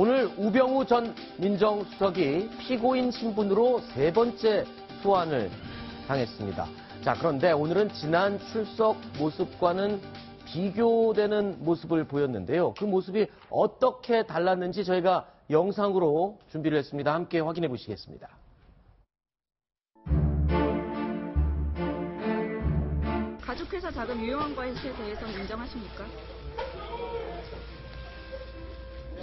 오늘 우병우 전 민정수석이 피고인 신분으로 세 번째 소환을 당했습니다. 자, 그런데 오늘은 지난 출석 모습과는 비교되는 모습을 보였는데요. 그 모습이 어떻게 달랐는지 저희가 영상으로 준비를 했습니다. 함께 확인해 보시겠습니다. 가족회사 자금 유용한 것에 대해서는 인정하십니까?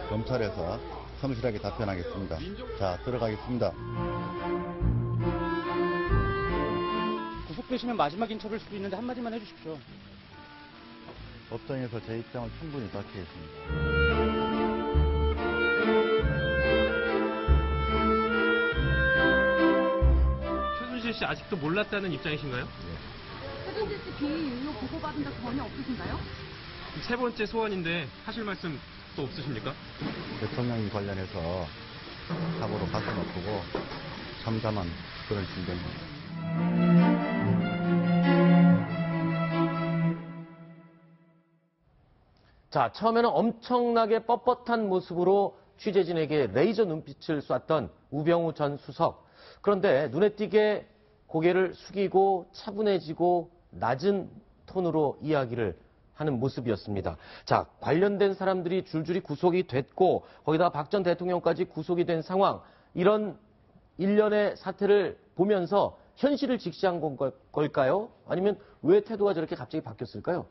검찰에서 성실하게 답변하겠습니다. 자, 들어가겠습니다. 구속되시면 마지막 인터뷰일 수도 있는데 한마디만 해주십시오. 법정에서 제 입장을 충분히 밝히겠습니다. 최순실 씨 아직도 몰랐다는 입장이신가요? 최순실 씨 비위 유효 보고받은 적 전혀 없으신가요? 세 번째 소환인데 하실 말씀 또 없으십니까? 대통령이 관련해서 사고로 가슴 아프고 참담한 그런 심정입니다. 자, 처음에는 엄청나게 뻣뻣한 모습으로 취재진에게 레이저 눈빛을 쐈던 우병우 전 수석. 그런데 눈에 띄게 고개를 숙이고 차분해지고 낮은 톤으로 이야기를 하는 모습이었습니다. 자, 관련된 사람들이 줄줄이 구속이 됐고 거기다 박 전 대통령까지 구속이 된 상황. 이런 일련의 사태를 보면서 현실을 직시한 걸까요? 아니면 왜 태도가 저렇게 갑자기 바뀌었을까요?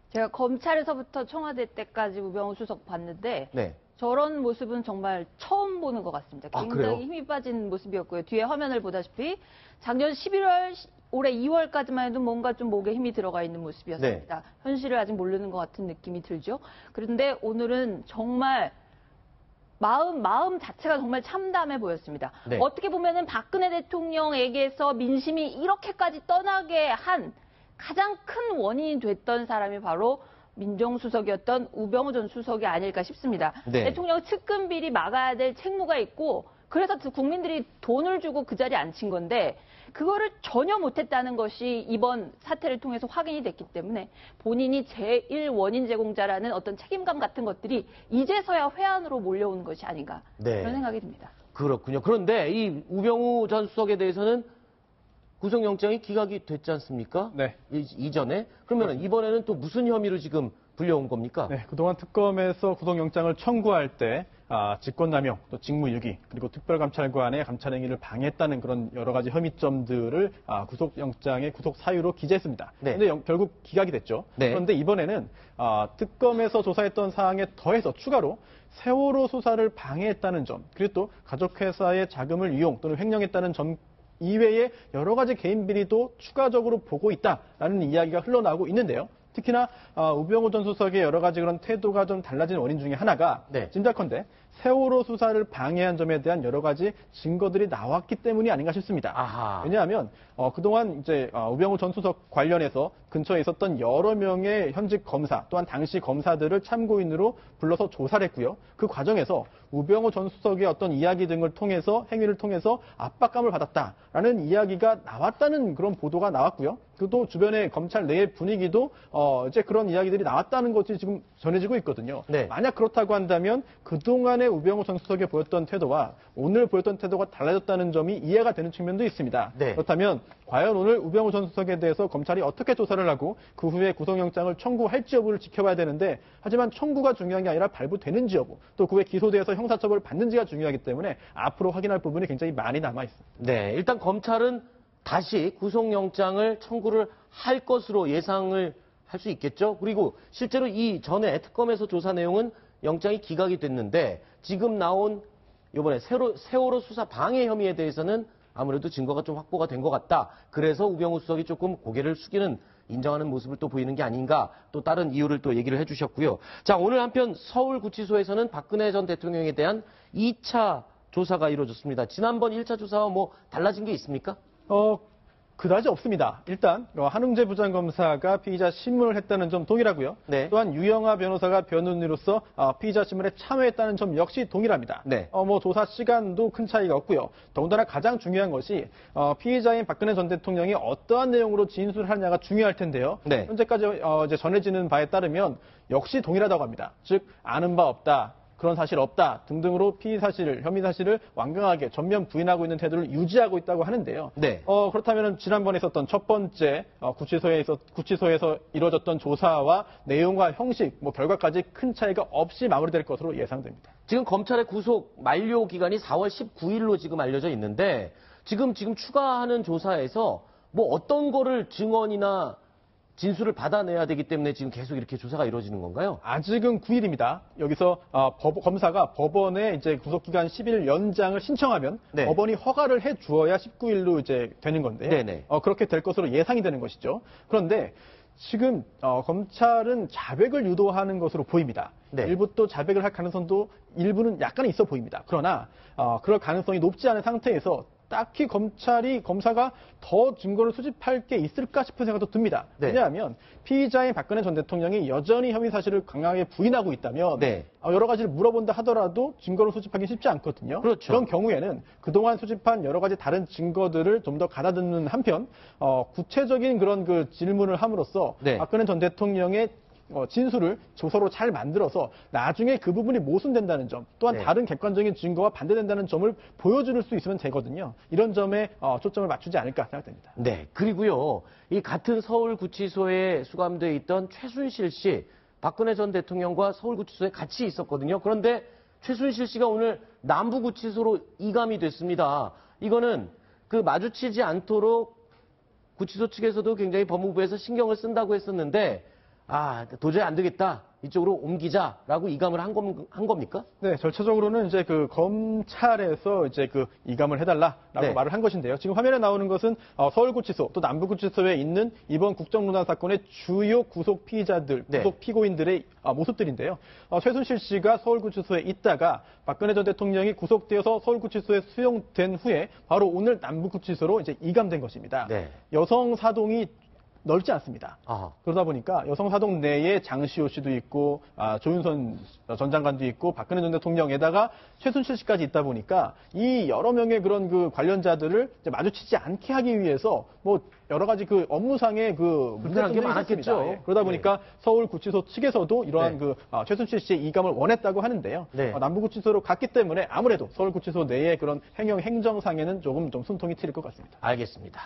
제가 검찰에서부터 청와대 때까지 우병우 수석 봤는데 네. 저런 모습은 정말 처음 보는 것 같습니다. 굉장히 힘이 빠진 모습이었고요. 뒤에 화면을 보다시피 작년 11월, 올해 2월까지만 해도 뭔가 좀 목에 힘이 들어가 있는 모습이었습니다. 네. 현실을 아직 모르는 것 같은 느낌이 들죠. 그런데 오늘은 정말 마음 자체가 정말 참담해 보였습니다. 네. 어떻게 보면은 박근혜 대통령에게서 민심이 이렇게까지 떠나게 한 가장 큰 원인이 됐던 사람이 바로 민정수석이었던 우병우 전 수석이 아닐까 싶습니다. 네. 대통령 측근 비리 막아야 될 책무가 있고 그래서 국민들이 돈을 주고 그 자리에 앉힌 건데 그거를 전혀 못했다는 것이 이번 사태를 통해서 확인이 됐기 때문에 본인이 제1원인 제공자라는 어떤 책임감 같은 것들이 이제서야 회한으로 몰려오는 것이 아닌가 네. 그런 생각이 듭니다. 그렇군요. 그런데 이 우병우 전 수석에 대해서는 구속영장이 기각이 됐지 않습니까? 네. 이전에. 그러면 이번에는 또 무슨 혐의로 지금 불려온 겁니까? 네, 그동안 특검에서 구속영장을 청구할 때 직권남용, 또 직무유기, 그리고 특별감찰관의 감찰행위를 방해했다는 그런 여러 가지 혐의점들을 구속영장의 구속 사유로 기재했습니다. 네. 그런데 결국 기각이 됐죠. 네. 그런데 이번에는 특검에서 조사했던 사항에 더해서 추가로 세월호 수사를 방해했다는 점, 그리고 또 가족회사의 자금을 이용 또는 횡령했다는 점 이외에 여러 가지 개인 비리도 추가적으로 보고 있다라는 이야기가 흘러나오고 있는데요. 특히나 우병우 전 수석의 여러 가지 그런 태도가 좀 달라진 원인 중에 하나가 네. 짐작컨대 세월호 수사를 방해한 점에 대한 여러 가지 증거들이 나왔기 때문이 아닌가 싶습니다. 아하. 왜냐하면 그동안 이제 우병우 전 수석 관련해서 근처에 있었던 여러 명의 현직 검사 또한 당시 검사들을 참고인으로 불러서 조사를 했고요. 그 과정에서 우병우 전 수석의 어떤 이야기 등을 통해서 행위를 통해서 압박감을 받았다라는 이야기가 나왔다는 그런 보도가 나왔고요. 또 주변의 검찰 내의 분위기도 이제 그런 이야기들이 나왔다는 것이 지금 전해지고 있거든요. 네. 만약 그렇다고 한다면 그동안의 우병우 전 수석이 보였던 태도와 오늘 보였던 태도가 달라졌다는 점이 이해가 되는 측면도 있습니다. 네. 그렇다면 과연 오늘 우병우 전 수석에 대해서 검찰이 어떻게 조사를 하고 그 후에 구속영장을 청구할지 여부를 지켜봐야 되는데 하지만 청구가 중요한 게 아니라 발부되는지 여부 또 그 후에 기소돼서 형사처벌을 받는지가 중요하기 때문에 앞으로 확인할 부분이 굉장히 많이 남아있습니다. 네, 일단 검찰은 다시 구속영장을 청구를 할 것으로 예상을 할 수 있겠죠. 그리고 실제로 이 전에 특검에서 조사 내용은 영장이 기각이 됐는데 지금 나온 이번에 세월호 수사 방해 혐의에 대해서는 아무래도 증거가 좀 확보가 된 것 같다. 그래서 우병우 수석이 조금 고개를 숙이는 인정하는 모습을 또 보이는 게 아닌가 또 다른 이유를 또 얘기를 해주셨고요. 자, 오늘 한편 서울구치소에서는 박근혜 전 대통령에 대한 2차 조사가 이루어졌습니다. 지난번 1차 조사와 뭐 달라진 게 있습니까? 그다지 없습니다. 일단 한웅재 부장검사가 피의자 신문을 했다는 점 동일하고요. 네. 또한 유영하 변호사가 변호인으로서 피의자 신문에 참여했다는 점 역시 동일합니다. 네. 조사 시간도 큰 차이가 없고요. 더군다나 가장 중요한 것이 피의자인 박근혜 전 대통령이 어떠한 내용으로 진술을 하느냐가 중요할 텐데요. 네. 현재까지 이제 전해지는 바에 따르면 역시 동일하다고 합니다. 즉 아는 바 없다. 그런 사실 없다 등등으로 혐의 사실을 완강하게 전면 부인하고 있는 태도를 유지하고 있다고 하는데요. 네. 그렇다면 지난번에 있었던 첫 번째 구치소에서 이루어졌던 조사와 내용과 형식, 결과까지 큰 차이가 없이 마무리될 것으로 예상됩니다. 지금 검찰의 구속 만료 기간이 4월 19일로 지금 알려져 있는데 지금 추가하는 조사에서 어떤 거를 증언이나 진술을 받아내야 되기 때문에 지금 계속 이렇게 조사가 이루어지는 건가요? 아직은 9일입니다. 여기서 검사가 법원에 이제 구속기간 10일 연장을 신청하면 네. 법원이 허가를 해 주어야 19일로 이제 되는 건데요. 네네. 그렇게 될 것으로 예상이 되는 것이죠. 그런데 지금 검찰은 자백을 유도하는 것으로 보입니다. 네. 일부 또 자백을 할 가능성도 일부는 약간은 있어 보입니다. 그러나 그럴 가능성이 높지 않은 상태에서 딱히 검사가 더 증거를 수집할 게 있을까 싶은 생각도 듭니다. 네. 왜냐하면 피의자인 박근혜 전 대통령이 여전히 혐의 사실을 강하게 부인하고 있다면 네. 여러 가지를 물어본다 하더라도 증거를 수집하기 쉽지 않거든요. 그렇죠. 그런 경우에는 그동안 수집한 여러 가지 다른 증거들을 좀 더 가다듬는 한편 구체적인 그런 그 질문을 함으로써 네. 박근혜 전 대통령의 진술을 조서로 잘 만들어서 나중에 그 부분이 모순된다는 점, 또한 네. 다른 객관적인 증거와 반대된다는 점을 보여줄 수 있으면 되거든요. 이런 점에 초점을 맞추지 않을까 생각됩니다. 네. 그리고요, 이 같은 서울구치소에 수감돼 있던 최순실 씨, 박근혜 전 대통령과 서울구치소에 같이 있었거든요. 그런데 최순실 씨가 오늘 남부구치소로 이감이 됐습니다. 이거는 마주치지 않도록 구치소 측에서도 굉장히 법무부에서 신경을 쓴다고 했었는데, 도저히 안 되겠다. 이쪽으로 옮기자라고 이감을 한 겁니까? 네, 절차적으로는 이제 검찰에서 이제 이감을 해달라라고 네. 말을 한 것인데요. 지금 화면에 나오는 것은 서울구치소 또 남부구치소에 있는 이번 국정농단 사건의 주요 구속 피의자들, 네. 구속 피고인들의 모습들인데요. 최순실 씨가 서울구치소에 있다가 박근혜 전 대통령이 구속되어서 서울구치소에 수용된 후에 바로 오늘 남부구치소로 이제 이감된 것입니다. 네. 여성 사동이 넓지 않습니다. 아. 그러다 보니까 여성사동 내에 장시호 씨도 있고 조윤선 전 장관도 있고 박근혜 전 대통령에다가 최순실 씨까지 있다 보니까 이 여러 명의 그런 관련자들을 이제 마주치지 않게 하기 위해서 여러 가지 업무상의 불편한 게 많았겠죠. 예. 그러다 보니까 서울구치소 측에서도 이러한 네. 최순실 씨의 이감을 원했다고 하는데요. 네. 남부구치소로 갔기 때문에 아무래도 서울구치소 내의 그런 행정상에는 조금 좀 숨통이 트일 것 같습니다. 알겠습니다.